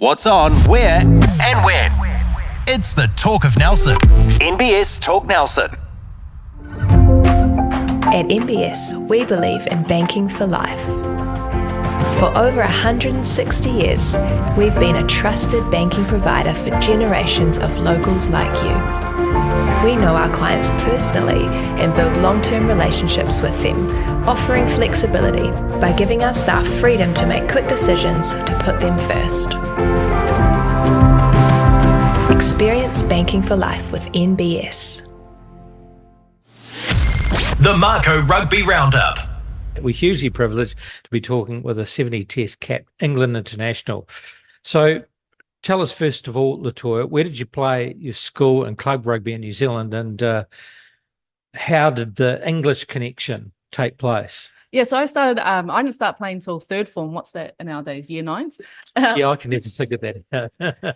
What's on, where, and when. It's the Talk of Nelson. NBS Talk Nelson. At NBS, we believe in banking for life. For over 160 years, we've been a trusted banking provider for generations of locals like you. We know our clients personally and build long-term relationships with them, offering flexibility by giving our staff freedom to make quick decisions to put them first. Experience banking for life with NBS. The Mako Rugby Roundup. We're hugely privileged to be talking with a 70-test cap England international. So tell us, first of all, LaToya, where did you play your school and club rugby in New Zealand, and how did the English connection take place? Yeah, so I started, I didn't start playing until third form. What's that nowadays? Year nines? Yeah, I can never think of that.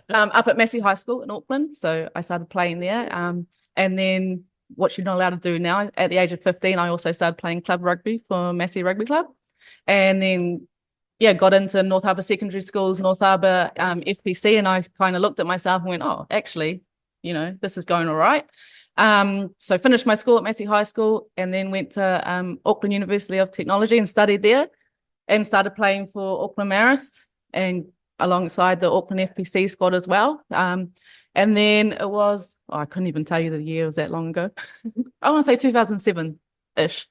Up at Massey High School in Auckland. So I started playing there. And then what you're not allowed to do now, at the age of 15, I also started playing club rugby for Massey Rugby Club. And then, yeah, got into North Harbour Secondary School's North Harbour FPC, and I kind of looked at myself and went, oh, actually, this is going all right. So finished my school at Massey High School and then went to Auckland University of Technology and studied there and started playing for Auckland Marist and alongside the Auckland FPC squad as well. And then it was, I couldn't even tell you the year, it was that long ago. I want to say 2007-ish.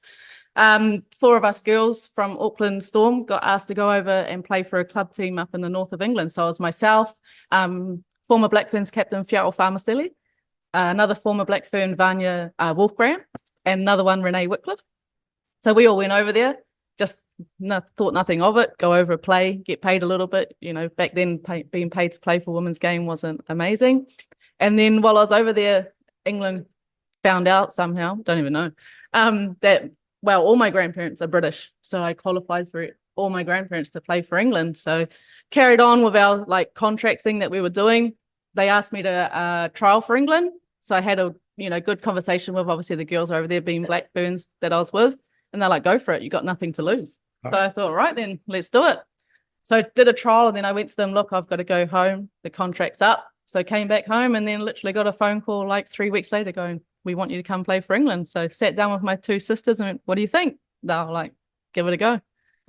Four of us girls from Auckland Storm got asked to go over and play for a club team up in the north of England. So it was myself, former Black Ferns captain Fiarol Farmaselli, another former Black Fern Vanya Wolfgram, and another one Renee Wycliffe. So we all went over there, just thought nothing of it, go over, play, get paid a little bit. Back then being paid to play for women's game wasn't amazing. And then while I was over there, England found out somehow, don't even know, that, well, all my grandparents are British. So I qualified for all my grandparents to play for England. So carried on with our contract thing that we were doing. They asked me to trial for England. So I had a good conversation with obviously the girls over there being Black Ferns that I was with. And they're like, go for it. You got nothing to lose. Oh. So I thought, right, then let's do it. So I did a trial and then I went to them, look, I've got to go home. The contract's up. So I came back home and then literally got a phone call 3 weeks later going, we want you to come play for England. So sat down with my two sisters and went, what do you think? They were like, give it a go. I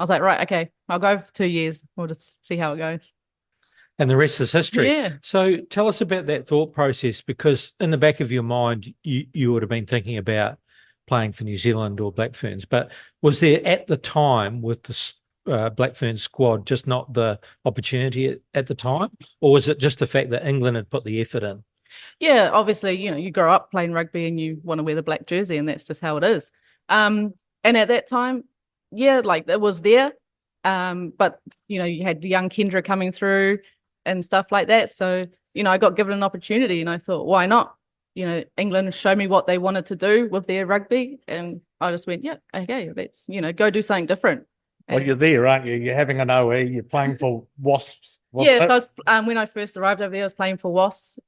was like, right, okay, I'll go for 2 years. We'll just see how it goes. And the rest is history. Yeah. So tell us about that thought process, because in the back of your mind, you would have been thinking about playing for New Zealand or Black Ferns. But was there at the time with the Black Ferns squad just not the opportunity at the time? Or was it just the fact that England had put the effort in? Yeah, obviously, you grow up playing rugby and you want to wear the black jersey and that's just how it is. And at that time, yeah, it was there. But, you had young Kendra coming through and stuff like that. So, I got given an opportunity and I thought, why not? England showed me what they wanted to do with their rugby. And I just went, yeah, okay, let's, go do something different. Well, you're there, aren't you? You're having an OE, you're playing for Wasps. Yeah, because when I first arrived over there, I was playing for Wasps.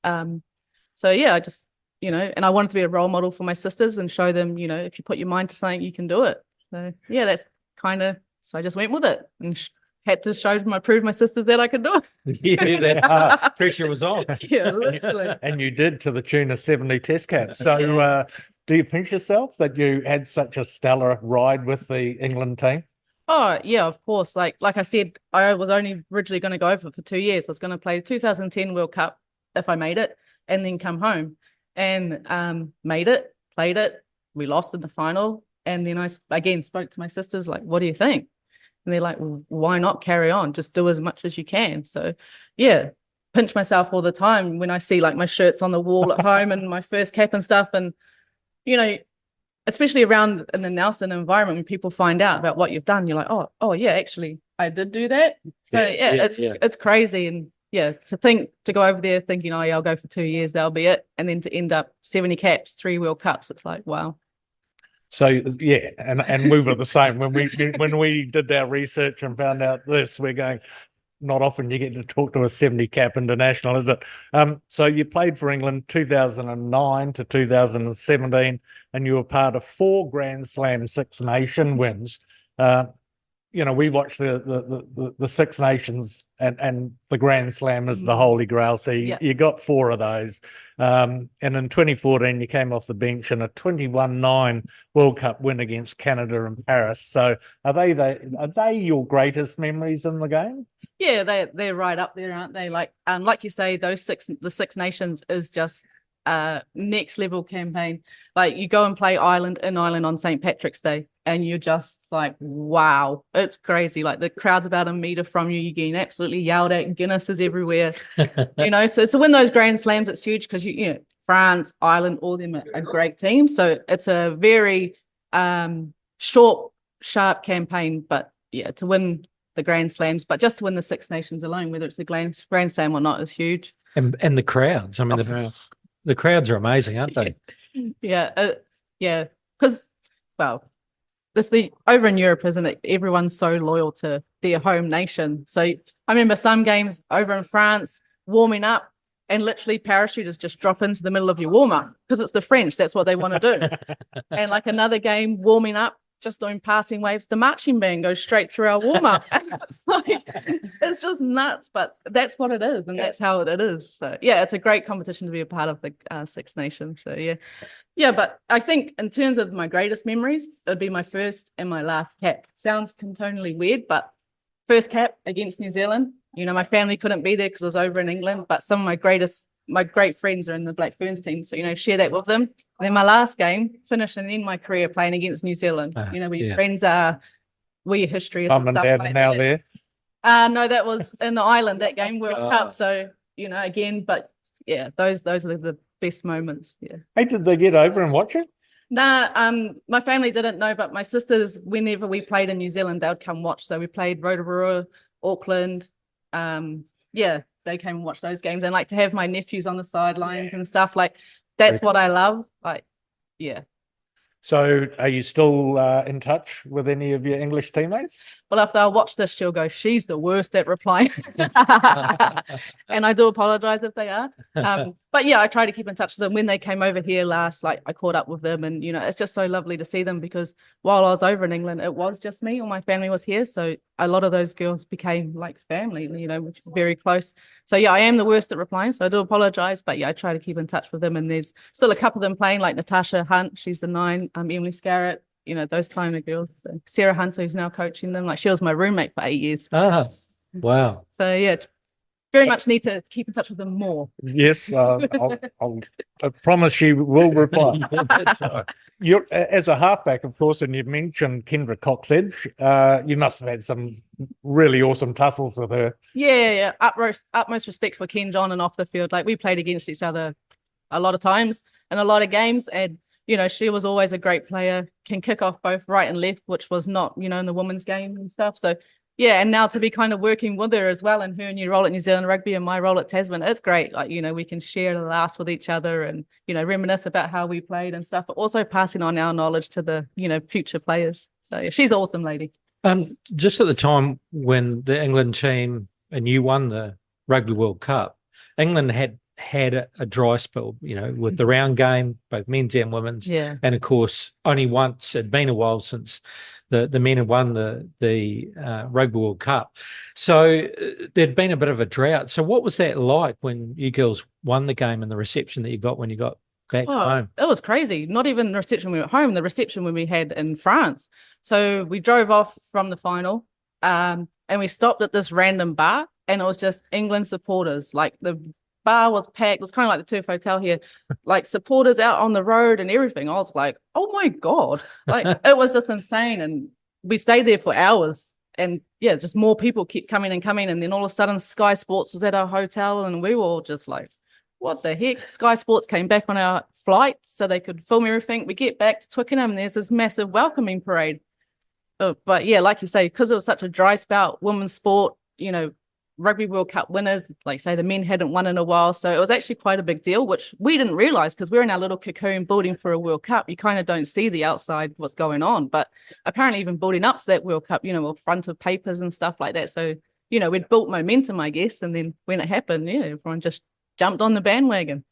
So, yeah, I just, and I wanted to be a role model for my sisters and show them, if you put your mind to something, you can do it. So, yeah, that's so I just went with it and had to prove my sisters that I could do it. Yeah, that pressure was on. Yeah, literally. And you did, to the tune of 70 test caps. So do you pinch yourself that you had such a stellar ride with the England team? Oh, yeah, of course. Like I said, I was only originally going to go over for 2 years. I was going to play the 2010 World Cup if I made it and then come home. And made it, played it. We lost in the final. And then I, again, spoke to my sisters, what do you think? And they're like, well, why not carry on? Just do as much as you can. So, yeah, pinch myself all the time when I see my shirts on the wall at home and my first cap and stuff. And, especially around in the Nelson environment, when people find out about what you've done, you're like, oh yeah, actually, I did do that. So, it's crazy. And, yeah, to go over there thinking, oh, yeah, I'll go for 2 years, that'll be it. And then to end up 70 caps, 3 World Cups, it's like, wow. So yeah, and we were the same when we did our research and found out this. We're going, not often you get to talk to a 70 cap international, is it? So you played for England 2009 to 2017, and you were part of 4 Grand Slam Six Nation wins. we watch the Six Nations and the Grand Slam is the holy grail. So you got 4 of those. And in 2014, you came off the bench in a 21-9 World Cup win against Canada in Paris. So are they your greatest memories in the game? Yeah, they're right up there, aren't they? Like you say, the Six Nations is just next level campaign. Like you go and play Ireland on St. Patrick's Day, and you're just like, wow, it's crazy. Like the crowd's about a meter from you, you're getting absolutely yelled at, Guinness is everywhere. So to win those Grand Slams, it's huge because France, Ireland, all of them are great teams. So it's a very short, sharp campaign, but yeah, to win the Grand Slams, but just to win the Six Nations alone, whether it's a Grand Slam or not, is huge. And the crowds. I mean, the crowds are amazing, aren't they? Yeah. Because, over in Europe, isn't it? Everyone's so loyal to their home nation. So I remember some games over in France warming up, and literally parachuters just drop into the middle of your warm up because it's the French. That's what they want to do. And like another game warming up, just doing passing waves, the marching band goes straight through our warm up. It's just nuts, but that's what it is, and that's how it is. So yeah, it's a great competition to be a part of, the Six Nations. So yeah. But I think in terms of my greatest memories, it would be my first and my last cap. Sounds totally weird, but first cap against New Zealand. My family couldn't be there because I was over in England, but some of my great friends are in the Black Ferns team, so share that with them. And then my last game, finishing in my career playing against New Zealand. Friends are history. Mum and Dad are now there. No, that was in the island, that game, World Cup. So, again, but yeah, those are the best moments. Yeah. Hey, did they get over and watch it? Nah, my family didn't know, but my sisters, whenever we played in New Zealand, they would come watch. So we played Rotorua, Auckland. They came and watched those games, and like to have my nephews on the sidelines and stuff, like that's what I love. Like, yeah. So are you still in touch with any of your English teammates? Well, after I watch this, she'll go, she's the worst at replying. And I do apologize if they are. But yeah, I try to keep in touch with them. When they came over here last, like I caught up with them, and it's just so lovely to see them, because while I was over in England, it was just me, all my family was here. So a lot of those girls became like family, which is very close. So yeah, I am the worst at replying, so I do apologize. But yeah, I try to keep in touch with them, and there's still a couple of them playing, like Natasha Hunt, she's the 9, Emily Scarrett, those kind of girls. So Sarah Hunter, who's now coaching them, like she was my roommate for 8 years. Wow. So yeah, very much need to keep in touch with them more. Yes, I promise you will reply. You're as a halfback, of course, and you've mentioned Kendra Cox-Edge. You must have had some really awesome tussles with her. Yeah. Utmost respect for Ken John and off the field. Like we played against each other a lot of times in a lot of games, and she was always a great player, can kick off both right and left, which was not, in the women's game and stuff. So yeah, and now to be kind of working with her as well, and her new role at New Zealand Rugby and my role at Tasman, it's great. Like, we can share the laughs with each other and, reminisce about how we played and stuff, but also passing on our knowledge to the, future players. So yeah, she's an awesome lady. Just at the time when the England team and you won the Rugby World Cup, England had a dry spell, with the round game, both men's and women's. Yeah. And of course, only once, it'd been a while since the men had won the Rugby World Cup. So there'd been a bit of a drought. So what was that like when you girls won the game, and the reception that you got when you got back home? It was crazy. Not even the reception when we were at home, the reception when we had in France. So we drove off from the final, and we stopped at this random bar, and it was just England supporters. Like the bar was packed. It was kind of like the Turf Hotel here, like supporters out on the road and everything. I was like, oh my God, like it was just insane. And we stayed there for hours, and yeah, just more people kept coming and coming. And then all of a sudden Sky Sports was at our hotel, and we were all just like, what the heck? Sky Sports came back on our flight so they could film everything. We get back to Twickenham, and there's this massive welcoming parade. But yeah, like you say, because it was such a dry spout, women's sport, Rugby World Cup winners, like say the men hadn't won in a while. So it was actually quite a big deal, which we didn't realize because we're in our little cocoon building for a World Cup. You kind of don't see the outside, what's going on. But apparently even building up to that World Cup, with front of papers and stuff like that. So, we'd built momentum, I guess. And then when it happened, everyone just jumped on the bandwagon.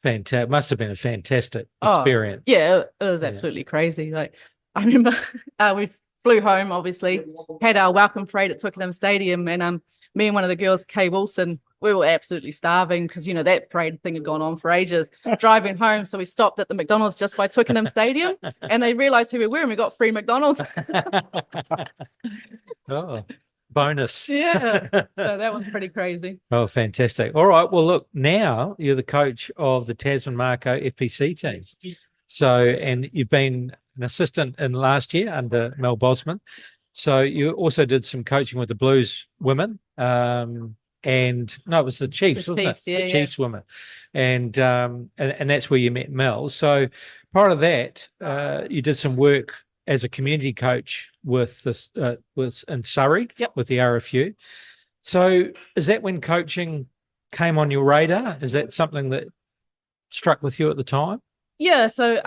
Fantastic. Must have been a fantastic experience. Yeah, it was absolutely crazy. Like I remember we flew home, obviously, had our welcome parade at Twickenham Stadium, and me and one of the girls, Kay Wilson, we were absolutely starving because, you know, that parade thing had gone on for ages. Driving home, so we stopped at the McDonald's just by Twickenham Stadium, and they realised who we were, and we got free McDonald's. Oh, bonus. Yeah, so that was pretty crazy. Oh, fantastic. All right. Well, look, now you're the coach of the Tasman Mako FPC team. So, and you've been an assistant in last year under Mel Bosman. So you also did some coaching with the Blues women. And no, it was the Chiefs, wasn't it? Yeah, the Chiefs women. And that's where you met Mel. So part of that, you did some work as a community coach with this in Surrey, Yep. with the RFU. So is that when coaching came on your radar? Is that something that struck with you at the time? Yeah, so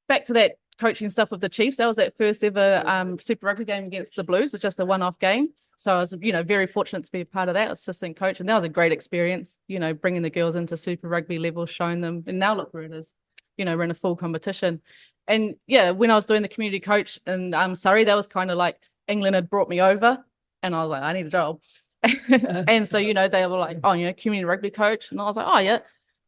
back to that coaching stuff with the Chiefs, that was that first ever Super Rugby game against the Blues. It was just a one-off game. So I was, you know, very fortunate to be a part of that, assistant coach. And that was a great experience, you know, bringing the girls into Super Rugby level, showing them. And now look where it is. You know, we're in a full competition. And yeah, when I was doing the community coach in Surrey, that was kind of like England had brought me over and I was like, I need a job. And so, you know, they were like, oh, you know, community rugby coach. And I was like, oh, yeah.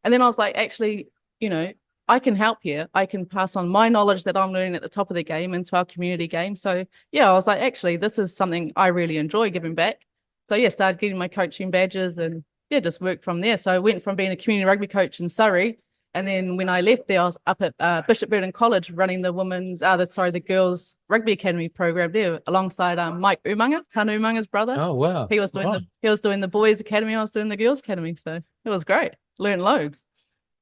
And then I was like, actually, you know, I can help here. I can pass on my knowledge that I'm learning at the top of the game into our community game. So yeah, I was like, actually, this is something I really enjoy giving back. So yeah, started getting my coaching badges and yeah, just worked from there. So I went from being a community rugby coach in Surrey. And then when I left there, I was up at Bishop Burton College running the girls rugby academy program there alongside Mike Umanga, Tana Umanga's brother. Oh, wow. He was doing the boys academy. I was doing the girls academy. So it was great. Learned loads.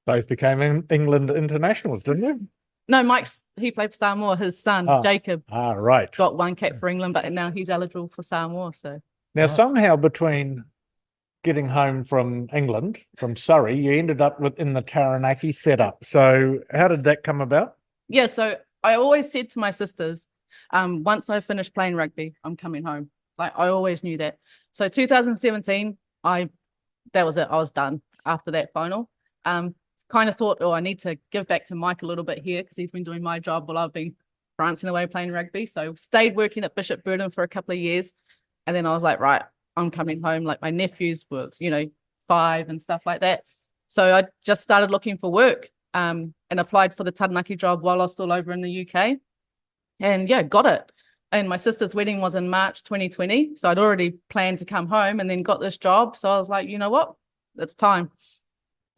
Both became England internationals, didn't you? No, he played for Samoa. His son, Jacob, right. got one cap for England, but now he's eligible for Samoa. So Now, somehow between getting home from England, from Surrey, you ended up in the Taranaki setup. So how did that come about? Yeah, so I always said to my sisters, once I finish playing rugby, I'm coming home. Like I always knew that. So 2017, that was it. I was done after that final. Kind of thought, I need to give back to Mike a little bit here because he's been doing my job while I've been prancing away playing rugby. So stayed working at Bishop Burton for a couple of years. And then I was like, right, I'm coming home. Like my nephews were, 5 and stuff like that. So I just started looking for work and applied for the Taranaki job while I was still over in the UK. And yeah, got it. And my sister's wedding was in March 2020. So I'd already planned to come home and then got this job. So I was like, you know what? It's time.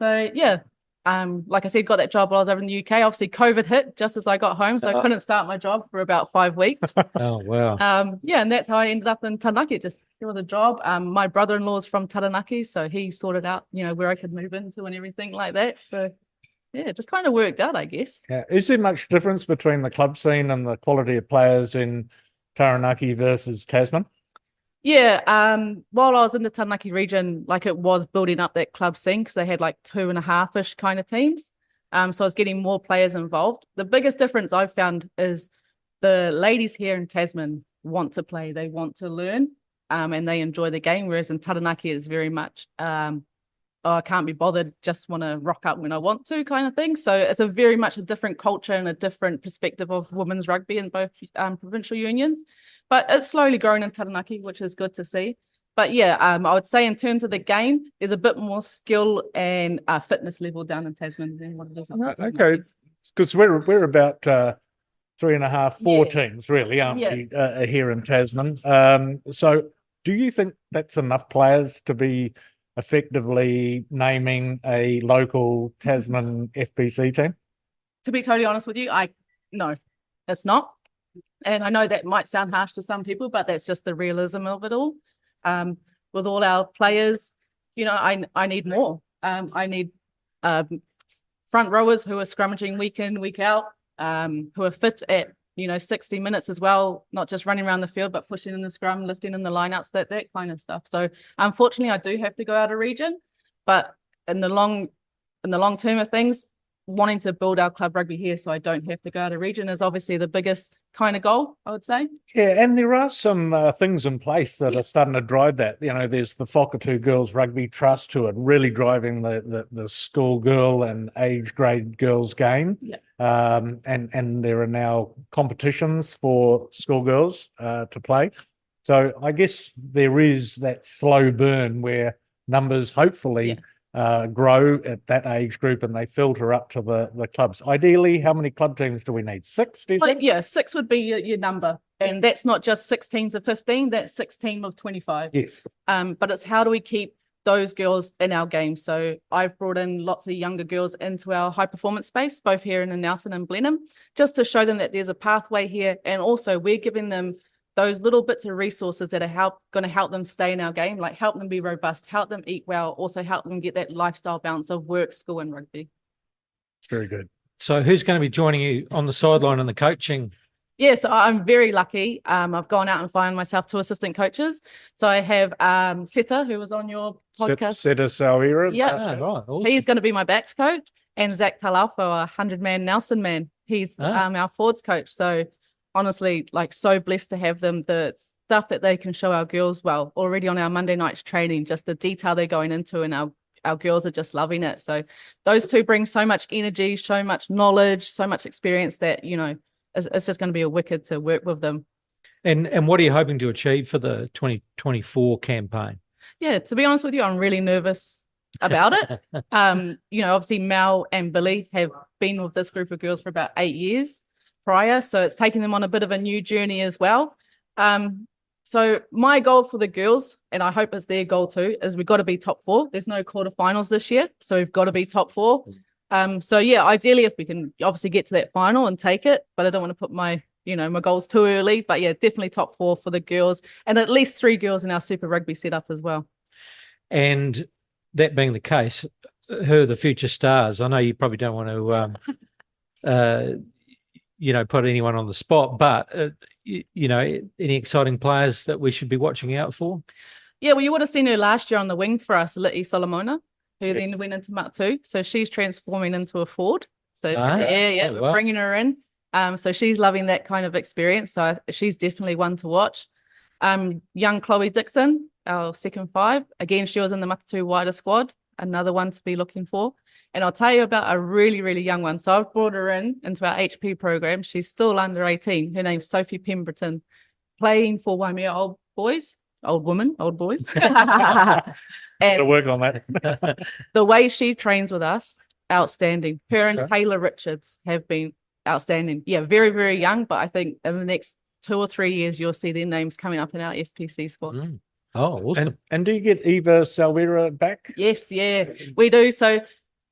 So yeah. Like I said, got that job while I was over in the UK. Obviously, COVID hit just as I got home, so I couldn't start my job for about 5 weeks. Oh, wow. Yeah, and that's how I ended up in Taranaki. It was a job. My brother-in-law's from Taranaki, so he sorted out, where I could move into and everything like that. So yeah, it just kind of worked out, I guess. Yeah. Is there much difference between the club scene and the quality of players in Taranaki versus Tasman? Yeah, while I was in the Taranaki region, like it was building up that club scene because they had like 2.5-ish kind of teams. So I was getting more players involved. The biggest difference I've found is the ladies here in Tasman want to play, they want to learn, and they enjoy the game. Whereas in Taranaki, it's very much, I can't be bothered, just want to rock up when I want to kind of thing. So it's very much a different culture and a different perspective of women's rugby in both provincial unions. But it's slowly growing in Taranaki, which is good to see. But yeah, I would say in terms of the game, there's a bit more skill and fitness level down in Tasman than what it is. Okay, because we're about 3.5, 4 teams really, aren't we, here in Tasman? So do you think that's enough players to be effectively naming a local Tasman FPC team? To be totally honest with you, no, it's not. And I know that might sound harsh to some people, but that's just the realism of it all. With all our players, I need more. I need front rowers who are scrummaging week in, week out, who are fit at 60 minutes as well, not just running around the field, but pushing in the scrum, lifting in the lineouts, that kind of stuff. So unfortunately, I do have to go out of region, but in the long term of things, wanting to build our club rugby here so I don't have to go out of region is obviously the biggest kind of goal, I would say. Yeah, and there are some things in place that are starting to drive that. You know, there's the Whakatu Girls Rugby Trust who are really driving the school girl and age grade girls game. Yeah. And there are now competitions for schoolgirls to play. So I guess there is that slow burn where numbers hopefully grow at that age group and they filter up to the clubs. Ideally, how many club teams do we need? 6, do you think? Yeah, 6 would be your number. And that's not just 6 teams of 15, that's 6 teams of 25. Yes. But it's how do we keep those girls in our game? So I've brought in lots of younger girls into our high performance space, both here in Nelson and Blenheim, just to show them that there's a pathway here. And also we're giving them those little bits of resources that are going to help them stay in our game, like help them be robust, help them eat well, also help them get that lifestyle balance of work, school and rugby. Very good. So who's going to be joining you on the sideline and the coaching? Yeah, so I'm very lucky. I've gone out and found myself 2 assistant coaches. So I have Seta, who was on your podcast. Seta Salira. Yeah, right. Awesome. He's going to be my backs coach. And Zach Talafo, a 100-man Nelson man. He's our forwards coach. So honestly, like so blessed to have them. The stuff that they can show our girls, well, already on our Monday nights training, just the detail they're going into, and our girls are just loving it. So those 2 bring so much energy, so much knowledge, so much experience that, you know, it's just going to be a wicked to work with them. And what are you hoping to achieve for the 2024 campaign? Yeah, to be honest with you, I'm really nervous about it. You know, obviously Mel and Billy have been with this group of girls for about 8 years prior, so it's taking them on a bit of a new journey as well. So my goal for the girls, and I hope it's their goal too, is we've got to be top 4. There's no quarterfinals this year, so we've got to be top 4. So yeah, ideally if we can obviously get to that final and take it, but I don't want to put my goals too early. But yeah, definitely top 4 for the girls, and at least 3 girls in our Super Rugby setup as well. And that being the case, who are the future stars? I know you probably don't want to put anyone on the spot, but, any exciting players that we should be watching out for? Yeah, well, you would have seen her last year on the wing for us, Liti Solomona, who then went into Mako. So she's transforming into a forward. So we're bringing her in. So she's loving that kind of experience. So she's definitely one to watch. Young Chloe Dixon, our second 5. Again, she was in the Mako wider squad, another one to be looking for. And I'll tell you about a really, really young one. So I've brought her into our HP program. She's still under 18. Her name's Sophie Pemberton, playing for Waimea Old Boys. And to work on that. The way she trains with us, outstanding. Her and Taylor Richards have been outstanding. Yeah, very, very young, but I think in the next 2 or 3 years, you'll see their names coming up in our FPC squad. Mm. Oh, awesome. And do you get Eva Salvera back? Yes, yeah, we do. So,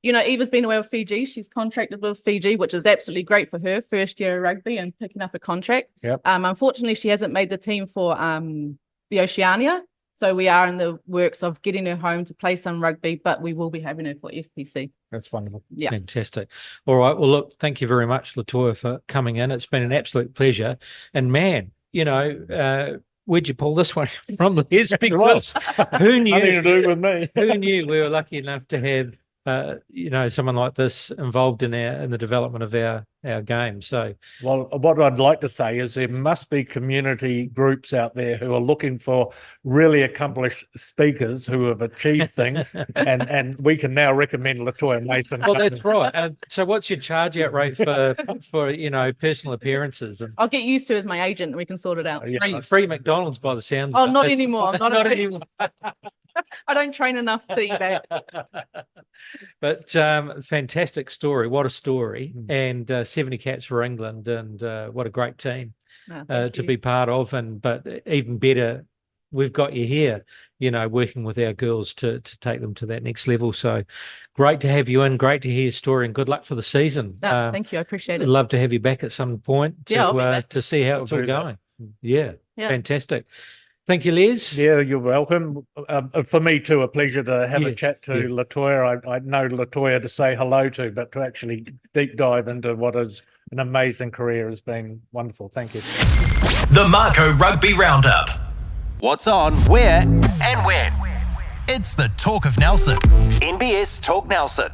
Eva's been away with Fiji. She's contracted with Fiji, which is absolutely great for her first year of rugby and picking up a contract. Yep. Unfortunately, she hasn't made the team for the Oceania. So we are in the works of getting her home to play some rugby, but we will be having her for FPC. That's wonderful. Yeah. Fantastic. All right. Well, look, thank you very much, LaToya, for coming in. It's been an absolute pleasure. And man, where'd you pull this one from, Les? Because who knew? Nothing to do with me. Who knew we were lucky enough to have someone like this involved in the development of our game. So, well, what I'd like to say is there must be community groups out there who are looking for really accomplished speakers who have achieved things, and we can now recommend LaToya Mason. Well, that's right. So, what's your charge out rate for personal appearances? And I'll get used to as my agent, and we can sort it out. free McDonald's by the sound. Oh, not anymore. Not anymore. I don't train enough to eat that. But fantastic story. What a story. And 70 caps for England, and what a great team to be part of. But even better, we've got you here, working with our girls to take them to that next level. So great to have you in. Great to hear your story, and good luck for the season. Thank you. I appreciate it. I'd love to have you back at some point to see how it's all going. Yeah, fantastic. Thank you, Les. Yeah, you're welcome. For me too, a pleasure to have a chat to LaToya. I know LaToya to say hello to, but to actually deep dive into what is an amazing career has been wonderful. Thank you. The Mako Rugby Roundup. What's on, where, and when. It's the Talk of Nelson. NBS Talk Nelson.